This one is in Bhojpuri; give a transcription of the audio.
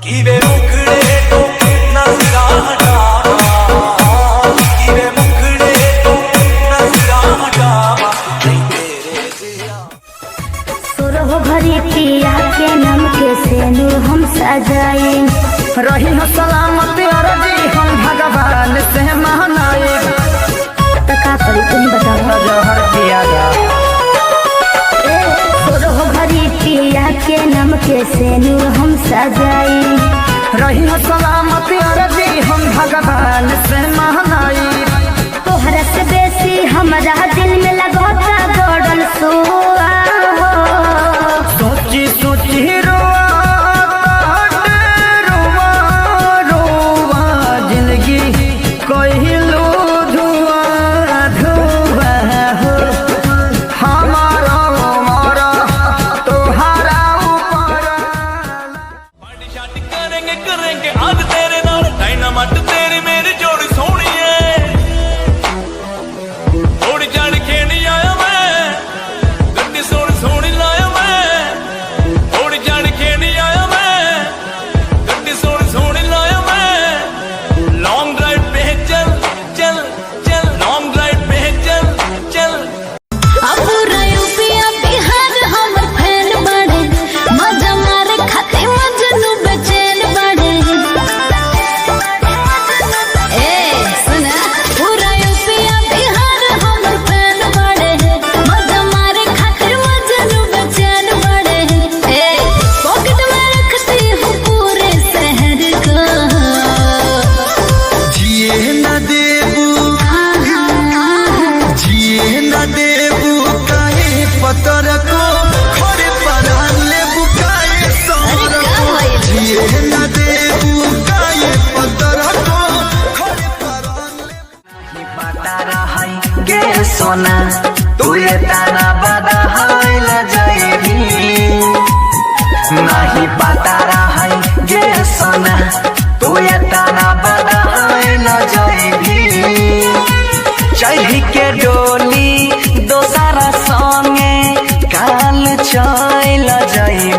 कीवे मुखड़े तो नजरा हटावा, कीवे मुखड़े तो नजरा हटावा, नहीं तेरे जिया। सुरह भरी पिया के नाम के सेनूर हम सजाए, रही हो सलामत अरजी हम भगवान से महनाए। तो का करी तुम बताओ। जहर पिया जा सुरह भरी पिया के नाम के सेनूर हम सजाए, रही हो सलामत अरजी हम भगवान से महनाए। तोहरा से बेसी हमारा दिल में लगता गड़ल सोआ हो। सोची सोची रोआ रोआ रोआ जिंदगी कोहिलू धुआं धुआं हो। हमारा हमारा तोहरा ऊपर पार्टी शार्टी करेंगे करेंगे आज तेरे नाल, डायनामाइट तेरी मेरी जोड़ी सोहनी है। थोड़ी जान खेड़ी आया मैं, गड्डी सोहनी सोहनी लाया मैं। थोड़ी जान खेड़ी आया मैं, गड्डी सोहनी सोहनी लाया मैं। लॉन्ग ड्राइव पे चल चल चल, लॉन्ग ड्राइव पे चल चल। अब यूपिया बिहार हमर फैन बड़े, मजा मारे खाते मजनू बेचैन बड़े। ए सुना, पूरा यूपिया बिहार हमर फैन बड़े, मजा मारे खाते मजनू बेचैन बड़े। ए पॉकेट में रखती हूँ पूरे शहर को। जिए न देबू जिए न देबू काहे पतर को, खड़े परान लेबू काहे सर को। जिए न देबू काहे पतर को, खड़े परान लेबू। पता रहै गे सोना तू ये ताना बदा हाइल जाएगी। नहीं पता रहै गे सोना तू ये ताना बदा हाइल जाएगी। चढ़ी के डोली दोसरा संगे काल चल जाई